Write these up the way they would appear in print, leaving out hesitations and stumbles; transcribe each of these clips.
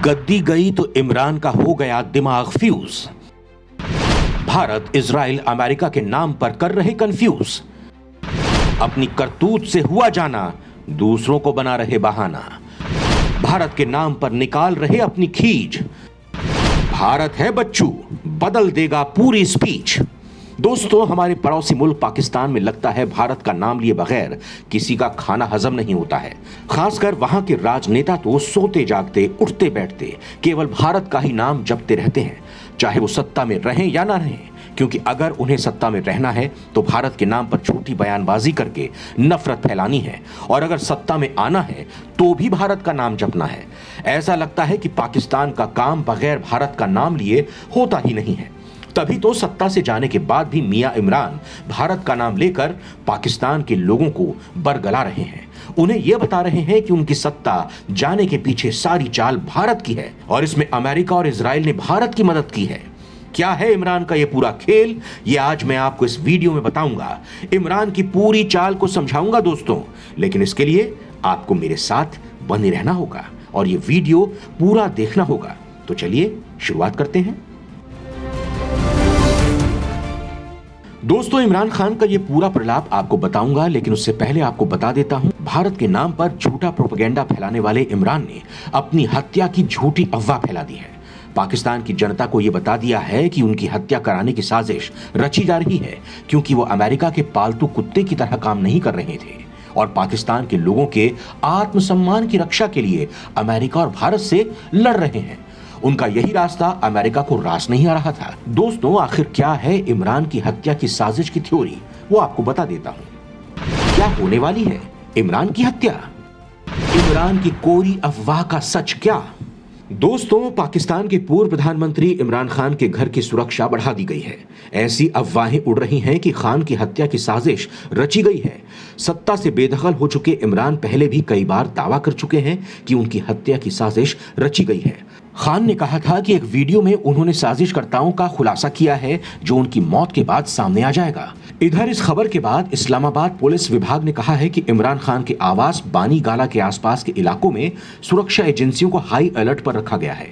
गद्दी गई तो इमरान का हो गया दिमाग फ्यूज। भारत इजराइल अमेरिका के नाम पर कर रहे कंफ्यूज। अपनी करतूत से हुआ जाना, दूसरों को बना रहे बहाना। भारत के नाम पर निकाल रहे अपनी खीज। भारत है बच्चू, बदल देगा पूरी स्पीच। दोस्तों, हमारे पड़ोसी मुल्क पाकिस्तान में लगता है भारत का नाम लिए बगैर किसी का खाना हजम नहीं होता है। खासकर वहां के राजनेता तो सोते जागते उठते बैठते केवल भारत का ही नाम जपते रहते हैं, चाहे वो सत्ता में रहें या ना रहें, क्योंकि अगर उन्हें सत्ता में रहना है तो भारत के नाम पर झूठी बयानबाजी करके नफरत फैलानी है, और अगर सत्ता में आना है तो भी भारत का नाम जपना है। ऐसा लगता है कि पाकिस्तान का काम बगैर भारत का नाम लिए होता ही नहीं है। तभी तो सत्ता से जाने के बाद भी मियां इमरान भारत का नाम लेकर पाकिस्तान के लोगों को बरगला रहे हैं। उन्हें यह बता रहे हैं कि उनकी सत्ता जाने के पीछे सारी चाल भारत की है और इसमें अमेरिका और इजराइल ने भारत की मदद की है। क्या है इमरान का यह पूरा खेल, ये आज मैं आपको इस वीडियो में बताऊंगा। इमरान की पूरी चाल को समझाऊंगा दोस्तों, लेकिन इसके लिए आपको मेरे साथ बने रहना होगा और ये वीडियो पूरा देखना होगा। तो चलिए शुरुआत करते हैं। दोस्तों, इमरान खान का ये पूरा प्रलाप आपको बताऊंगा, लेकिन उससे पहले आपको बता देता हूं, भारत के नाम पर झूठा प्रोपेगेंडा फैलाने वाले इमरान ने अपनी हत्या की झूठी अफवाह फैला दी है। पाकिस्तान की जनता को यह बता दिया है कि उनकी हत्या कराने की साजिश रची जा रही है, क्योंकि वो अमेरिका के पालतू कुत्ते की तरह काम नहीं कर रहे थे और पाकिस्तान के लोगों के आत्मसम्मान की रक्षा के लिए अमेरिका और भारत से लड़ रहे हैं। उनका यही रास्ता अमेरिका को रास नहीं आ रहा था। दोस्तों, आखिर क्या है इमरान की हत्या की साजिश की थ्योरी, वो आपको बता देता हूं। क्या होने वाली है इमरान की हत्या? इमरान की कोरी अफवाह का सच क्या? दोस्तों, पाकिस्तान के पूर्व प्रधानमंत्री इमरान खान के घर की सुरक्षा बढ़ा दी गई है। ऐसी अफवाहें उड़ रही हैं कि खान की हत्या की साजिश रची गई है। सत्ता से बेदखल हो चुके इमरान पहले भी कई बार दावा कर चुके हैं कि उनकी हत्या की साजिश रची गई है। खान ने कहा था कि एक वीडियो में उन्होंने साजिशकर्ताओं का खुलासा किया है, जो उनकी मौत के बाद सामने आ जाएगा। इधर इस खबर के बाद इस्लामाबाद पुलिस विभाग ने कहा है कि इमरान खान के आवास बानी गाला के आसपास के इलाकों में सुरक्षा एजेंसियों को हाई अलर्ट पर रखा गया है।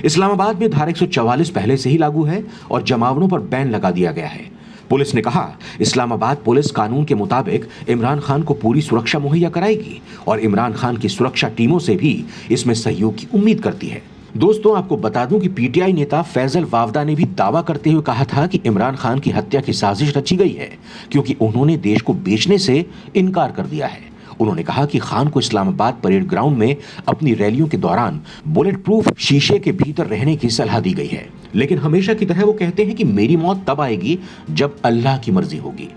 इस्लामाबाद में धारा 144 पहले से ही लागू है और जमावड़ों पर बैन लगा दिया गया है। पुलिस ने कहा, इस्लामाबाद पुलिस कानून के मुताबिक इमरान खान को पूरी सुरक्षा मुहैया कराएगी और इमरान खान की सुरक्षा टीमों से भी इसमें सहयोग की उम्मीद करती है। दोस्तों, आपको बता दूं कि पीटीआई नेता फैजल वावदा ने भी दावा करते हुए कहा था कि इमरान खान की हत्या की साजिश रची गई है, क्योंकि उन्होंने देश को बेचने से इनकार कर दिया है। उन्होंने कहा कि खान को इस्लामाबाद परेड ग्राउंड में अपनी रैलियों के दौरान बुलेट प्रूफ शीशे के भीतर रहने की सलाह दी गई है, लेकिन हमेशा की तरह वो कहते हैं कि मेरी मौत तब आएगी जब अल्लाह की मर्जी होगी।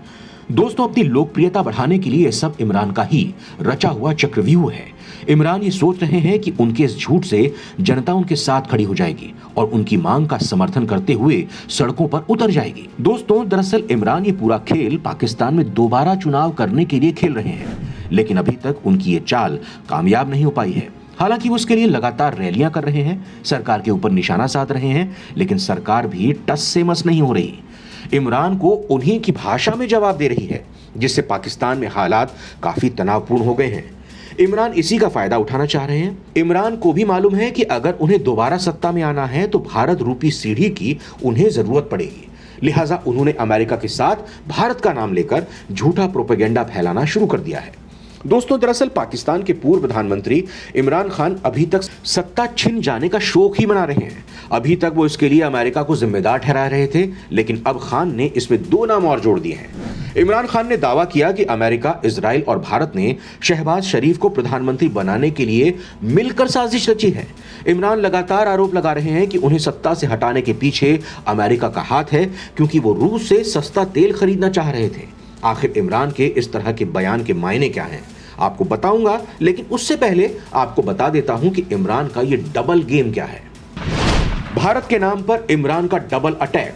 दोस्तों, अपनी लोकप्रियता बढ़ाने के लिए यह सब इमरान का ही रचा हुआ चक्रव्यूह है। इमरान ये सोच रहे हैं कि उनके इस झूठ से जनता उनके साथ खड़ी हो जाएगी और उनकी मांग का समर्थन करते हुए सड़कों पर उतर जाएगी। दोस्तों, दरअसल इमरान ये पूरा खेल पाकिस्तान में दोबारा चुनाव करने के लिए खेल रहे हैं, लेकिन अभी तक उनकी ये चाल कामयाब नहीं हो पाई है। हालांकि वो उसके लिए लगातार रैलियां कर रहे हैं, सरकार के ऊपर निशाना साध रहे हैं, लेकिन सरकार भी टस से मस नहीं हो रही। इमरान को उन्हीं की भाषा में जवाब दे रही है, जिससे पाकिस्तान में हालात काफी तनावपूर्ण हो गए हैं। इमरान इसी का फायदा उठाना चाह रहे हैं। इमरान को भी मालूम है कि अगर उन्हें दोबारा सत्ता में आना है तो भारत रूपी सीढ़ी की उन्हें जरूरत पड़ेगी। लिहाजा उन्होंने अमेरिका के साथ भारत का नाम लेकर झूठा प्रोपेगेंडा फैलाना शुरू कर दिया है। दोस्तों, दरअसल पाकिस्तान के पूर्व प्रधानमंत्री इमरान खान अभी तक सत्ता छिन जाने का शौक ही मना रहे हैं। अभी तक वो इसके लिए अमेरिका को जिम्मेदार ठहरा रहे थे, लेकिन अब खान ने इसमें 2 नाम और जोड़ दिए हैं। इमरान खान ने दावा किया कि अमेरिका, इजराइल और भारत ने शहबाज शरीफ को प्रधानमंत्री बनाने के लिए मिलकर साजिश रची है। इमरान लगातार आरोप लगा रहे हैं कि उन्हें सत्ता से हटाने के पीछे अमेरिका का हाथ है, क्योंकि वो रूस से सस्ता तेल खरीदना चाह रहे थे। आखिर इमरान के इस तरह के बयान के मायने क्या हैं, आपको बताऊंगा, लेकिन उससे पहले आपको बता देता हूं कि इमरान का ये डबल गेम क्या है। भारत के नाम पर इमरान का डबल अटैक,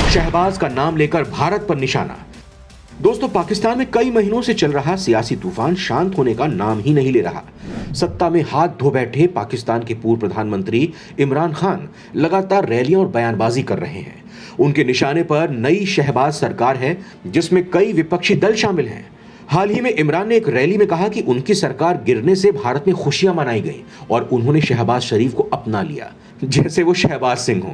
शहबाज का नाम लेकर भारत पर निशाना। दोस्तों, पाकिस्तान में कई महीनों से चल रहा सियासी तूफान शांत होने का नाम ही नहीं ले रहा। सत्ता में हाथ धो बैठे पाकिस्तान के पूर्व प्रधानमंत्री इमरान खान लगातार रैलियां और बयानबाजी कर रहे हैं। उनके निशाने पर नई शहबाज सरकार है, जिसमें कई विपक्षी दल शामिल हैं। हाल ही में इमरान ने एक रैली में कहा कि उनकी सरकार गिरने से भारत में खुशियां मनाई गई और उन्होंने शहबाज शरीफ को अपना लिया, जैसे वो शहबाज सिंह हो।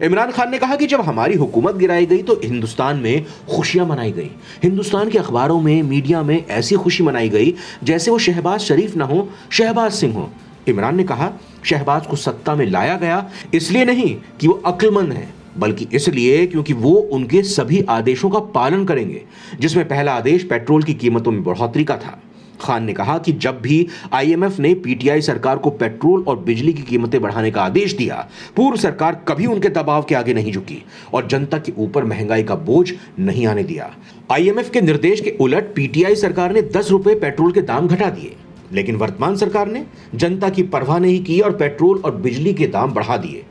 इमरान खान ने कहा कि जब हमारी हुकूमत गिराई गई तो हिंदुस्तान में खुशियां मनाई गई। हिंदुस्तान के अखबारों में, मीडिया में ऐसी खुशी मनाई गई जैसे वो शहबाज शरीफ ना हो, शहबाज सिंह हो। इमरान ने कहा शहबाज को सत्ता में लाया गया इसलिए नहीं कि वो अक्लमंद है, बल्कि इसलिए क्योंकि वो उनके सभी आदेशों का पालन करेंगे, जिसमें पहला आदेश पेट्रोल की कीमतों में बढ़ोतरी का था। खान ने कहा कि जब भी आईएमएफ ने पीटीआई सरकार को पेट्रोल और बिजली की कीमतें बढ़ाने का आदेश दिया, पूर्व सरकार कभी उनके दबाव के आगे नहीं झुकी और जनता के ऊपर महंगाई का बोझ नहीं आने दिया। आईएमएफ के निर्देश के उलट पीटीआई सरकार ने 10 रुपए पेट्रोल के दाम घटा दिए, लेकिन वर्तमान सरकार ने जनता की परवाह नहीं की और पेट्रोल और बिजली के दाम बढ़ा दिए,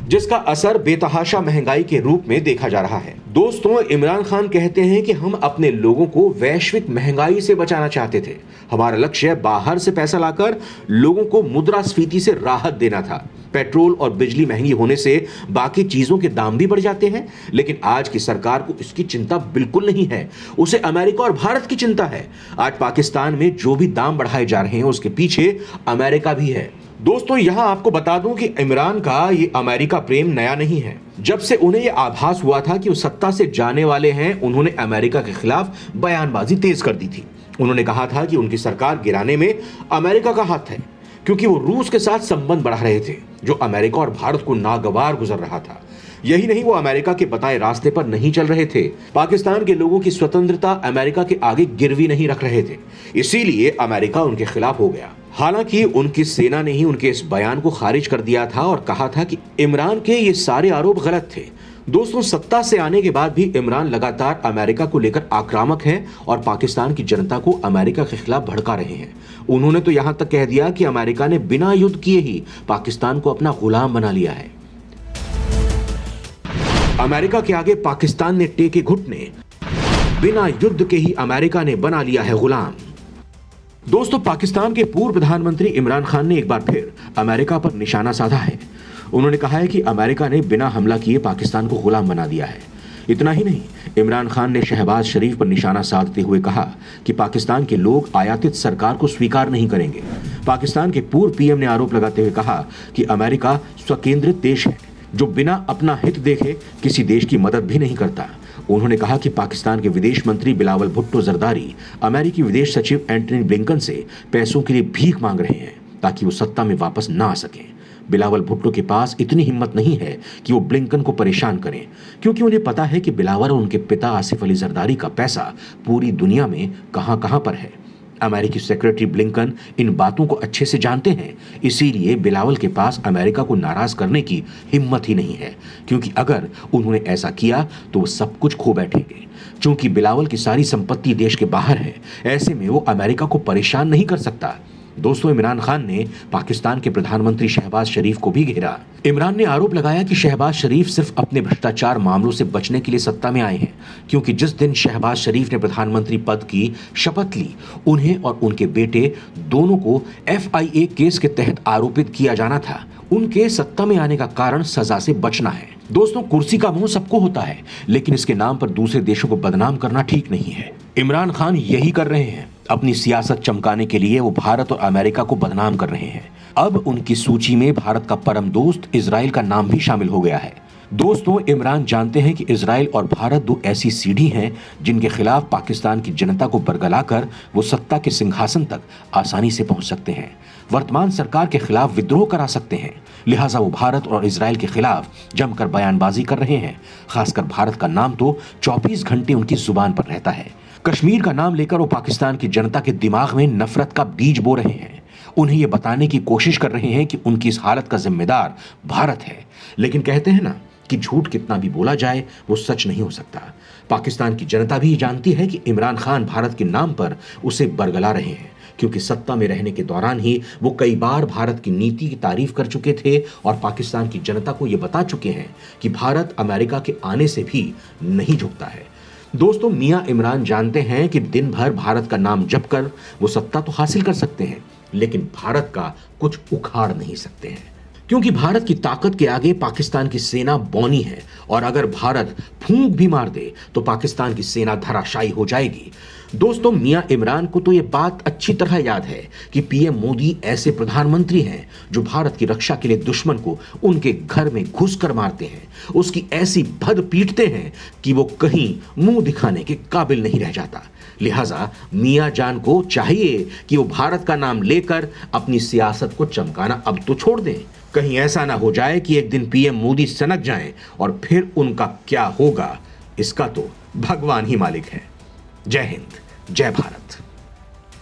जिसका असर बेतहाशा महंगाई के रूप में देखा जा रहा है। दोस्तों, इमरान खान कहते हैं कि हम अपने लोगों को वैश्विक महंगाई से बचाना चाहते थे। हमारा लक्ष्य बाहर से पैसा लाकर लोगों को मुद्रास्फीति से राहत देना था। पेट्रोल और बिजली महंगी होने से बाकी चीजों के दाम भी बढ़ जाते हैं, लेकिन आज की सरकार को इसकी चिंता बिल्कुल नहीं है। उसे अमेरिका और भारत की चिंता है। आज पाकिस्तान में जो भी दाम बढ़ाए जा रहे हैं उसके पीछे अमेरिका भी है। दोस्तों, यहां आपको बता दूं कि इमरान का ये अमेरिका प्रेम नया नहीं है। जब से उन्हें यह आभास हुआ था कि वो सत्ता से जाने वाले हैं, उन्होंने अमेरिका के खिलाफ बयानबाजी तेज कर दी थी। उन्होंने कहा था कि उनकी सरकार गिराने में अमेरिका का हाथ है, क्योंकि वो रूस के साथ संबंध बढ़ा रहे थे, जो अमेरिका और भारत को नागवार गुजर रहा था। यही नहीं, वो अमेरिका के बताए रास्ते पर नहीं चल रहे थे। पाकिस्तान के लोगों की स्वतंत्रता अमेरिका के आगे गिरवी नहीं रख रहे थे, इसीलिए अमेरिका उनके खिलाफ हो गया। हालांकि उनकी सेना ने ही उनके इस बयान को खारिज कर दिया था और कहा था कि इमरान के ये सारे आरोप गलत थे। दोस्तों, सत्ता से आने के बाद भी इमरान लगातार अमेरिका को लेकर आक्रामक हैं और पाकिस्तान की जनता को अमेरिका के खिलाफ भड़का रहे हैं। उन्होंने तो यहां तक कह दिया कि अमेरिका ने बिना युद्ध किए ही पाकिस्तान को अपना गुलाम बना लिया है। अमेरिका के आगे पाकिस्तान ने टेके घुटने, बिना युद्ध के ही अमेरिका ने बना लिया है गुलाम। दोस्तों, पाकिस्तान के पूर्व प्रधानमंत्री इमरान खान ने एक बार फिर अमेरिका पर निशाना साधा है। उन्होंने कहा है कि अमेरिका ने बिना हमला किए पाकिस्तान को गुलाम बना दिया है। इतना ही नहीं, इमरान खान ने शहबाज शरीफ पर निशाना साधते हुए कहा कि पाकिस्तान के लोग आयातित सरकार को स्वीकार नहीं करेंगे। पाकिस्तान के पूर्व पीएम ने आरोप लगाते हुए कहा कि अमेरिका स्वकेंद्रित देश है, जो बिना अपना हित देखे किसी देश की मदद भी नहीं करता। उन्होंने कहा कि पाकिस्तान के विदेश मंत्री बिलावल भुट्टो जरदारी अमेरिकी विदेश सचिव एंटनी ब्लिंकन से पैसों के लिए भीख मांग रहे हैं ताकि वो सत्ता में वापस ना आ सकें। बिलावल भुट्टो के पास इतनी हिम्मत नहीं है कि वो ब्लिंकन को परेशान करें, क्योंकि उन्हें पता है कि बिलावल और उनके पिता आसिफ अली जरदारी का पैसा पूरी दुनिया में कहां पर है। अमेरिकी सेक्रेटरी ब्लिंकन इन बातों को अच्छे से जानते हैं, इसीलिए बिलावल के पास अमेरिका को नाराज करने की हिम्मत ही नहीं है, क्योंकि अगर उन्होंने ऐसा किया तो वो सब कुछ खो बैठेंगे। चूंकि बिलावल की सारी संपत्ति देश के बाहर है, ऐसे में वो अमेरिका को परेशान नहीं कर सकता। दोस्तों, इमरान खान ने पाकिस्तान के प्रधानमंत्री शहबाज शरीफ को भी घेरा। इमरान ने आरोप लगाया कि शहबाज शरीफ सिर्फ अपने भ्रष्टाचार मामलों से बचने के लिए सत्ता में आए हैं, क्योंकि जिस दिन शहबाज शरीफ ने प्रधानमंत्री पद की शपथ ली, उन्हें और उनके बेटे दोनों को FIA केस के तहत आरोपित किया जाना था। उनके सत्ता में आने का कारण सजा से बचना है। दोस्तों, कुर्सी का मोह सबको होता है, लेकिन इसके नाम पर दूसरे देशों को बदनाम करना ठीक नहीं है। इमरान खान यही कर रहे हैं। अपनी सियासत चमकाने के लिए वो भारत और अमेरिका को बदनाम कर रहे हैं। अब उनकी सूची में भारत का परम दोस्त इजराइल का नाम भी शामिल हो गया है। दोस्तों, इमरान जानते हैं कि इजराइल और भारत दो ऐसी सीढ़ी हैं जिनके खिलाफ पाकिस्तान की जनता को बरगलाकर वो सत्ता के सिंहासन तक आसानी से पहुंच सकते हैं, वर्तमान सरकार के खिलाफ विद्रोह करा सकते हैं। लिहाजा वो भारत और इजराइल के खिलाफ जमकर बयानबाजी कर रहे हैं। खासकर भारत का नाम तो 24 घंटे उनकी जुबान पर रहता है। कश्मीर का नाम लेकर वो पाकिस्तान की जनता के दिमाग में नफरत का बीज बो रहे हैं। उन्हें ये बताने की कोशिश कर रहे हैं कि उनकी इस हालत का जिम्मेदार भारत है। लेकिन कहते हैं ना कि झूठ कितना भी बोला जाए वो सच नहीं हो सकता। पाकिस्तान की जनता भी जानती है कि इमरान खान भारत के नाम पर उसे बरगला रहे हैं, क्योंकि सत्ता में रहने के दौरान ही वो कई बार भारत की नीति की तारीफ कर चुके थे और पाकिस्तान की जनता को ये बता चुके हैं कि भारत अमेरिका के आने से भी नहीं झुकता है। दोस्तों, मियां इमरान जानते हैं कि दिन भर भारत का नाम जप कर वो सत्ता तो हासिल कर सकते हैं, लेकिन भारत का कुछ उखाड़ नहीं सकते हैं, क्योंकि भारत की ताकत के आगे पाकिस्तान की सेना बौनी है और अगर भारत फूंक भी मार दे तो पाकिस्तान की सेना धराशायी हो जाएगी। दोस्तों, मियां इमरान को तो यह बात अच्छी तरह याद है कि पीएम मोदी ऐसे प्रधानमंत्री हैं जो भारत की रक्षा के लिए दुश्मन को उनके घर में घुसकर मारते हैं, उसकी ऐसी भद पीटते हैं कि वो कहीं मुंह दिखाने के काबिल नहीं रह जाता। लिहाजा मियां जान को चाहिए कि वो भारत का नाम लेकर अपनी सियासत को चमकाना अब तो छोड़ दें। कहीं ऐसा ना हो जाए कि एक दिन पीएम मोदी सनक जाएं और फिर उनका क्या होगा, इसका तो भगवान ही मालिक है। जय हिंद, जय भारत।